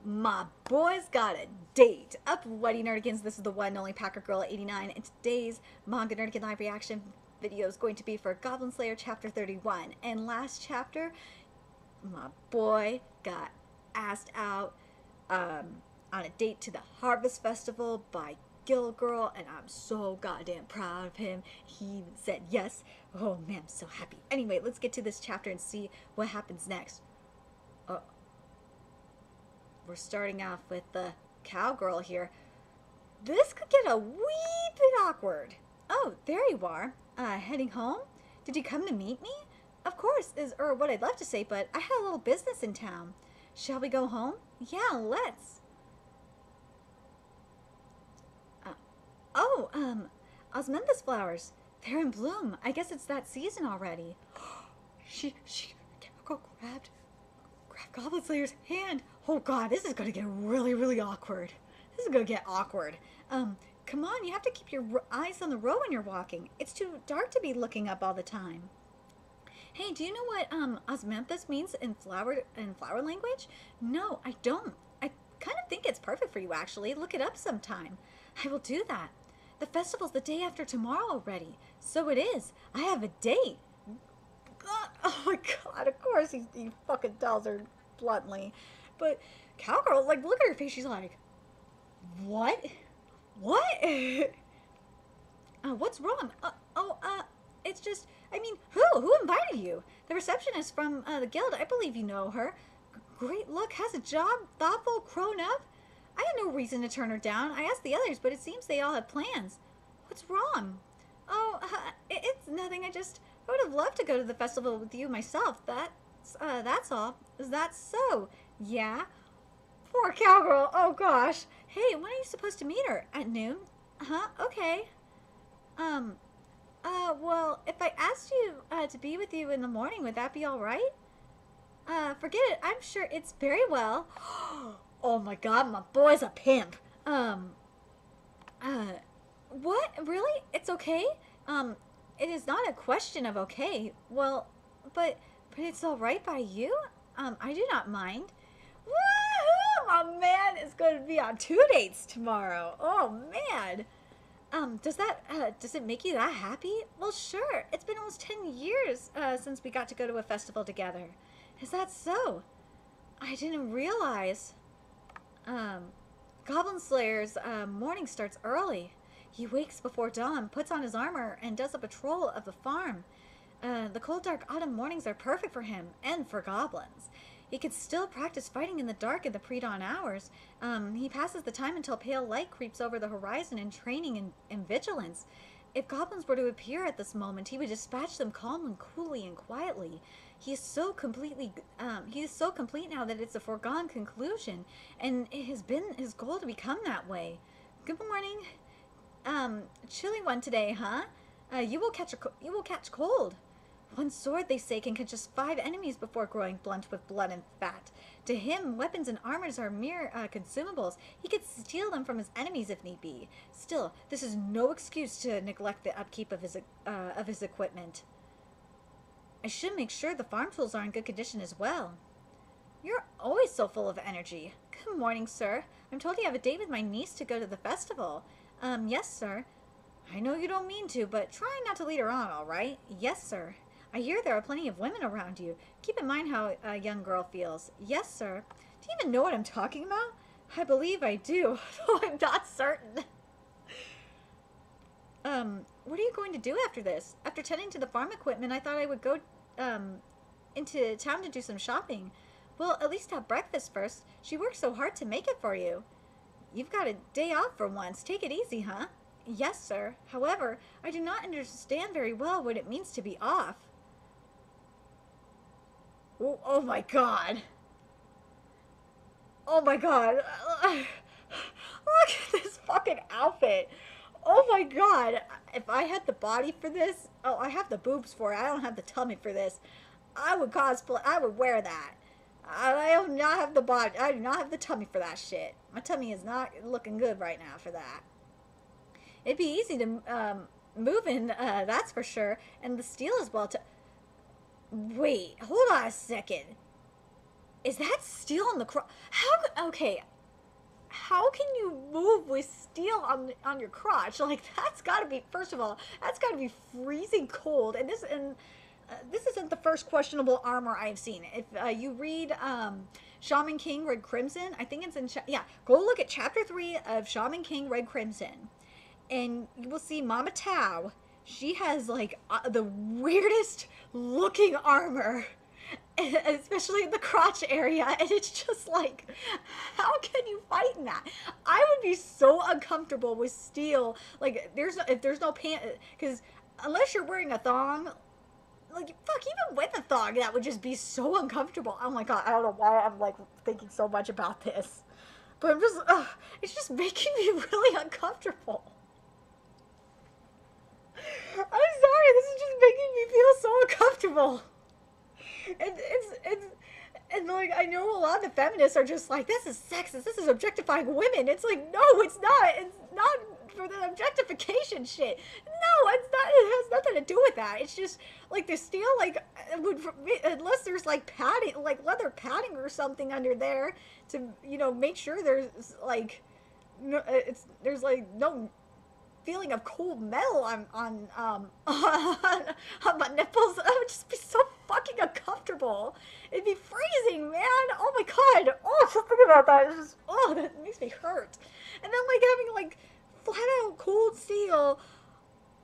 My boy's got a date. Up, Whitey Nerdigans. This is the one and only Packer Girl 89, and today's Manga Nerdigan live reaction video is going to be for Goblin Slayer chapter 31. And last chapter, my boy got asked out on a date to the Harvest Festival by Cowgirl, and I'm so goddamn proud of him. He said yes. Oh man, I'm so happy. Anyway, let's get to this chapter and see what happens next. We're starting off with the Cowgirl here. This could get a wee bit awkward. Oh, there you are. Heading home? Did you come to meet me? Of course, is what I'd love to say, but I had a little business in town. Shall we go home? Yeah, let's. Osmunthus flowers. They're in bloom. I guess it's that season already. Cowgirl grabbed Goblin Slayer's hand. Oh god, this is gonna get really, really awkward. This is gonna get awkward. Come on, you have to keep your eyes on the road when you're walking. It's too dark to be looking up all the time. Hey, do you know what osmanthus means in flower language? No, I don't. I kind of think it's perfect for you, actually. Look it up sometime. I will do that. The festival's the day after tomorrow already. So it is. I have a date. God, oh my god, of course he fucking tells her bluntly. But Cowgirl, like, look at her face. She's like, what? What? What's wrong? It's just, I mean, who invited you? The receptionist from the guild. I believe you know her. Great look, has a job, thoughtful, grown up. I had no reason to turn her down. I asked the others, but it seems they all have plans. What's wrong? Oh, it's nothing. I would have loved to go to the festival with you myself. That's all. Is that so? Yeah. Poor Cowgirl. Oh gosh. Hey, when are you supposed to meet her? At noon? Huh? Okay. Well, if I asked you to be with you in the morning, would that be all right? Forget it. I'm sure it's very well. Oh my god, my boy's a pimp. What? Really? It's okay? It is not a question of okay. Well, but it's all right by you? I do not mind. Woohoo! My man is going to be on 2 dates tomorrow. Oh man. Does it make you that happy? Well, sure. It's been almost 10 years since we got to go to a festival together. Is that so? I didn't realize. Goblin Slayer's morning starts early. He wakes before dawn, puts on his armor, and does a patrol of the farm. The cold, dark autumn mornings are perfect for him, and for goblins. He can still practice fighting in the dark in the pre-dawn hours. He passes the time until pale light creeps over the horizon in training and vigilance. If goblins were to appear at this moment, he would dispatch them calmly, coolly, and quietly. He is so complete now that it's a foregone conclusion, and it has been his goal to become that way. Good morning. Chilly one today, huh? You will catch cold. One sword, they say, can catch just 5 enemies before growing blunt with blood and fat. To him, weapons and armors are mere consumables. He could steal them from his enemies if need be. Still, this is no excuse to neglect the upkeep of his equipment. I should make sure the farm tools are in good condition as well. You're always so full of energy. Good morning, sir. I'm told you have a date with my niece to go to the festival. Yes, sir. I know you don't mean to, but try not to lead her on, all right? Yes, sir. I hear there are plenty of women around you. Keep in mind how a young girl feels. Yes, sir. Do you even know what I'm talking about? I believe I do, though I'm not certain. What are you going to do after this? After tending to the farm equipment, I thought I would go, into town to do some shopping. Well, at least have breakfast first. She worked so hard to make it for you. You've got a day off for once. Take it easy, huh? Yes, sir. However, I do not understand very well what it means to be off. Oh my god. Oh my god. Look at this fucking outfit. Oh my god. If I had the body for this, oh, I have the boobs for it. I don't have the tummy for this. I would cosplay. I would wear that. I do not have the body. I do not have the tummy for that shit. My tummy is not looking good right now for that. It'd be easy to move in, that's for sure. And the steel is well. Wait, hold on a second. Is that steel on the cross? How? okay, how can you move with steel on your crotch? Like, that's got to be, first of all, that's got to be freezing cold. And this isn't the first questionable armor I've seen. If you read Shaman King Red Crimson, I think it's in yeah, go look at chapter 3 of Shaman King Red Crimson, and you will see Mama Tao. She has like the weirdest looking armor, especially in the crotch area, and it's just like, how can you fight in that? I would be so uncomfortable with steel. Like, if there's no pant, because unless you're wearing a thong, like, fuck, even with a thong, that would just be so uncomfortable. Oh my god, I don't know why I'm like thinking so much about this, but it's just making me really uncomfortable. I'm sorry, this is just making me feel so uncomfortable. And like, I know a lot of the feminists are just like, this is sexist, this is objectifying women. It's like, no, it's not. It's not for the objectification shit. No, it's not. It has nothing to do with that. It's just like the steel, like, would, unless there's like padding, like leather padding or something under there to, you know, make sure there's like, no, there's like no feeling of cold metal on my nipples. That would just be so fucking uncomfortable. It'd be freezing, man. Oh my god. Oh, just thinking about that. It's just, oh, that makes me hurt. And then like having like flat out cold steel,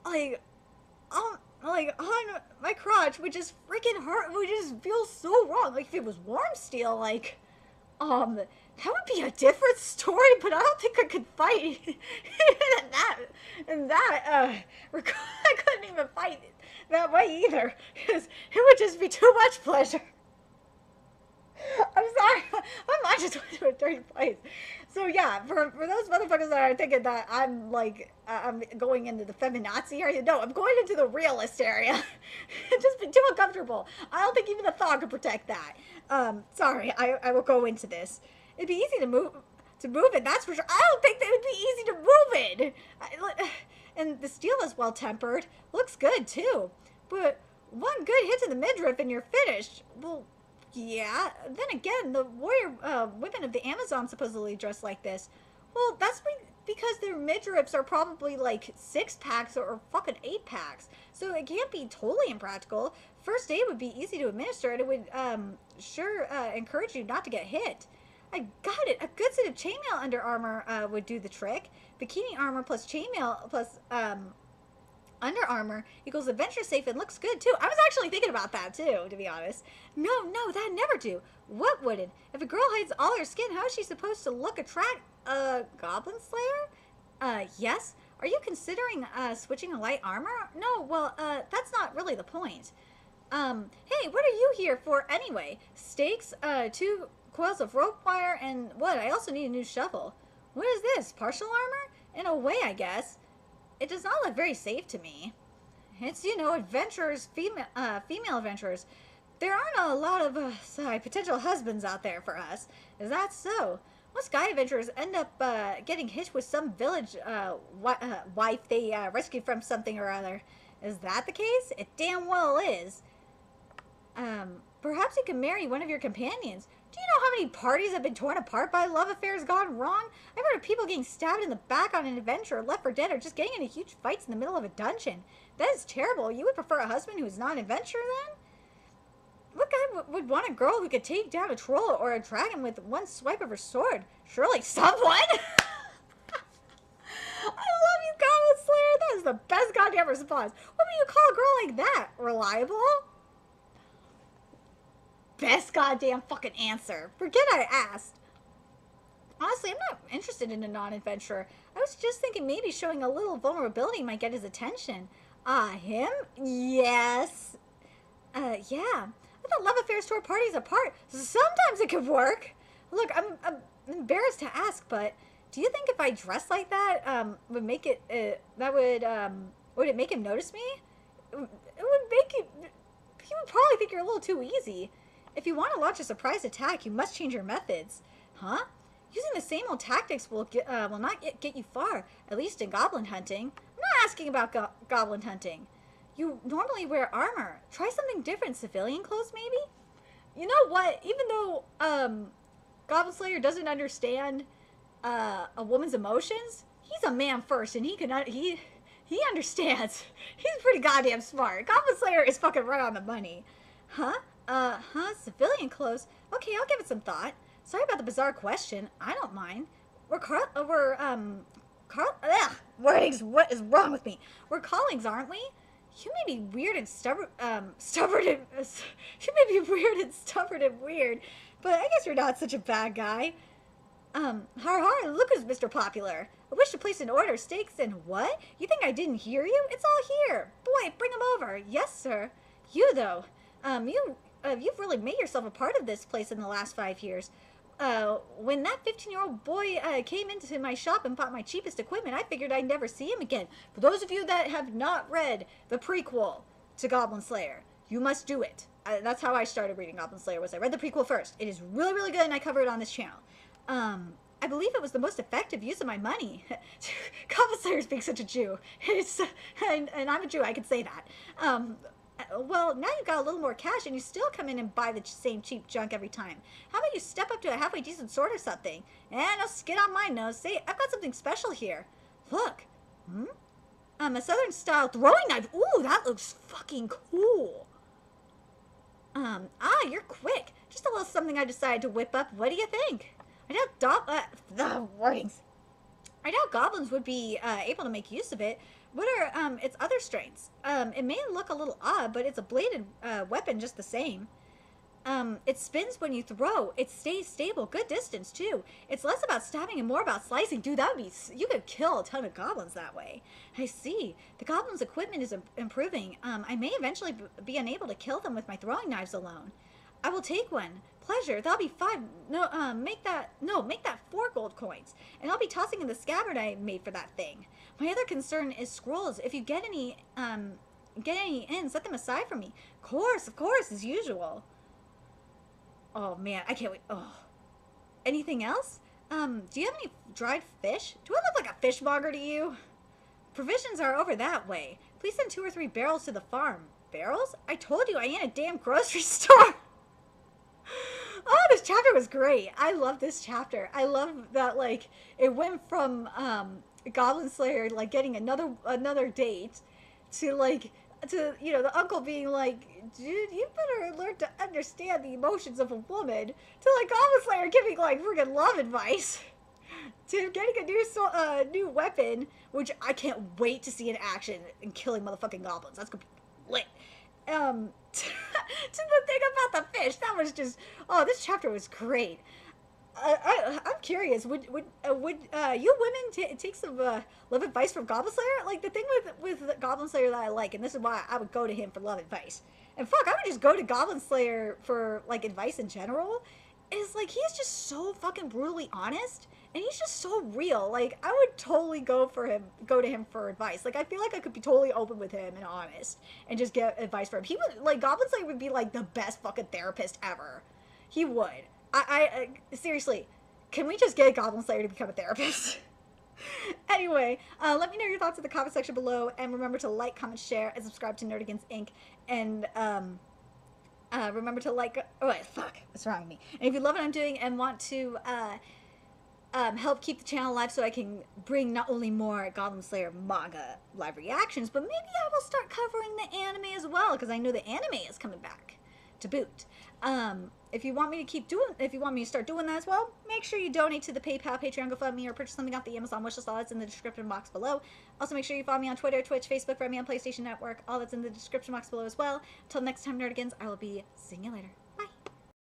like on my crotch, would just freaking hurt. Would just feel so wrong. Like if it was warm steel, like that would be a different story, but I don't think I could fight in that I couldn't even fight that way either, because it would just be too much pleasure. I'm sorry, my mind just went to a dirty place. So yeah, for those motherfuckers that are thinking that I'm like, I'm going into the feminazi area, no, I'm going into the realist area. It's just been too uncomfortable. I don't think even a thong could protect that. Sorry, I will go into this. It'd be easy to move it, that's for sure. I don't think that it would be easy to move it. And the steel is well tempered. Looks good too. But one good hit to the midriff and you're finished. Well, yeah. Then again, the warrior women of the Amazon supposedly dress like this. Well, that's because their midriffs are probably like 6-packs or fucking 8-packs. So it can't be totally impractical. First aid would be easy to administer, and it would sure encourage you not to get hit. I got it. A good set of chainmail under armor would do the trick. Bikini armor plus chainmail plus under armor equals adventure safe and looks good too. I was actually thinking about that too, to be honest. No, that'd never do. What wouldn't? If a girl hides all her skin, how is she supposed to look Goblin Slayer? Yes. Are you considering switching a light armor? No, well, that's not really the point. Hey, what are you here for anyway? Stakes, 2 coils of rope wire, and what? I also need a new shovel. What is this? Partial armor? In a way, I guess. It does not look very safe to me. It's, you know, adventurers, female adventurers. There aren't a lot of potential husbands out there for us. Is that so? Most guy adventurers end up getting hitched with some village wife they rescued from something or other. Is that the case? It damn well is. Perhaps you can marry one of your companions. Do you know how many parties have been torn apart by love affairs gone wrong? I've heard of people getting stabbed in the back on an adventure, left for dead, or just getting into huge fights in the middle of a dungeon. That is terrible. You would prefer a husband who is not an adventurer then? What guy would want a girl who could take down a troll or a dragon with one swipe of her sword? Surely someone! I love you, Goblin Slayer. That is the best goddamn response. What would you call a girl like that? Reliable? Best goddamn fucking answer. Forget I asked. Honestly, I'm not interested in a non-adventurer. I was just thinking maybe showing a little vulnerability might get his attention. Him? Yes. Yeah. I thought love affairs tore parties apart. Sometimes it could work. Look, I'm embarrassed to ask, but do you think if I dressed like that, would make it, would it make him notice me? It would make it, he would probably think you're a little too easy. If you want to launch a surprise attack, you must change your methods. Huh? Using the same old tactics will not get you far, at least in goblin hunting. I'm not asking about goblin hunting. You normally wear armor. Try something different, civilian clothes maybe? You know what? Even though Goblin Slayer doesn't understand a woman's emotions. He's a man first, and he understands. He's pretty goddamn smart. Goblin Slayer is fucking right on the money. Huh? Civilian clothes? Okay, I'll give it some thought. Sorry about the bizarre question. I don't mind. Wordings, what is wrong with me? We're colleagues, aren't we? You may be weird and stubborn, you may be weird and stubborn and weird, but I guess you're not such a bad guy. Look who's Mr. Popular. I wish to place an order. Steaks and what? You think I didn't hear you? It's all here. Boy, bring him over. Yes, sir. You, though, you've really made yourself a part of this place in the last 5 years. When that 15-year-old boy came into my shop and bought my cheapest equipment, I figured I'd never see him again. For those of you that have not read the prequel to Goblin Slayer, you must do it. That's how I started reading Goblin Slayer, was I read the prequel first. It is really, really good, and I cover it on this channel. I believe it was the most effective use of my money. Goblin Slayer's being such a Jew. And I'm a Jew, I can say that. Well, now you've got a little more cash and you still come in and buy the same cheap junk every time. How about you step up to a halfway decent sword or something? And I'll skid on my nose. Say, I've got something special here. Look. A southern style throwing knife. Ooh, that looks fucking cool. You're quick. Just a little something I decided to whip up. What do you think? I doubt goblins would be able to make use of it. What are its other strengths? It may look a little odd, but it's a bladed weapon just the same. It spins when you throw. It stays stable. Good distance, too. It's less about stabbing and more about slicing. Dude, that would be... You could kill a ton of goblins that way. I see. The goblins' equipment is improving. I may eventually be unable to kill them with my throwing knives alone. I will take one. Pleasure. That'll be 5. Make that 4 gold coins. And I'll be tossing in the scabbard I made for that thing. My other concern is scrolls. If you get any in, set them aside for me. Of course, as usual. Oh man, I can't wait. Oh. Anything else? Do you have any dried fish? Do I look like a fishmonger to you? Provisions are over that way. Please send 2 or 3 barrels to the farm. Barrels? I told you I ain't a damn grocery store. Oh, this chapter was great. I love this chapter. I love that, like, it went from Goblin Slayer, like, getting another date to, you know, the uncle being like, dude, you better learn to understand the emotions of a woman, to, like, Goblin Slayer giving, like, friggin' love advice, to getting a new weapon, which I can't wait to see in action, and killing motherfucking goblins. That's gonna be lit. To the thing about the fish, that was just, oh, this chapter was great. I'm curious, would you women take some love advice from Goblin Slayer? Like, the thing with Goblin Slayer that I like, and this is why I would go to him for love advice, and fuck, I would just go to Goblin Slayer for, like, advice in general, is, like, he's just so fucking brutally honest, and he's just so real. Like, I would totally go to him for advice. Like, I feel like I could be totally open with him and honest, and just get advice from him. He would, like, Goblin Slayer would be, like, the best fucking therapist ever. He would. I seriously, can we just get Goblin Slayer to become a therapist? Anyway, let me know your thoughts in the comment section below, and remember to like, comment, share, and subscribe to Nerdigans Inc. And, remember to like, oh wait, fuck, what's wrong with me? And if you love what I'm doing and want to, help keep the channel alive so I can bring not only more Goblin Slayer manga live reactions, but maybe I will start covering the anime as well, because I know the anime is coming back to boot. If you want me to start doing that as well, make sure you donate to the PayPal, Patreon, GoFundMe, or purchase something off the Amazon wishlist. All that's in the description box below. Also, make sure you follow me on Twitter, Twitch, Facebook, friend me on PlayStation Network. All that's in the description box below as well. Until next time, Nerdigans, I will be seeing you later.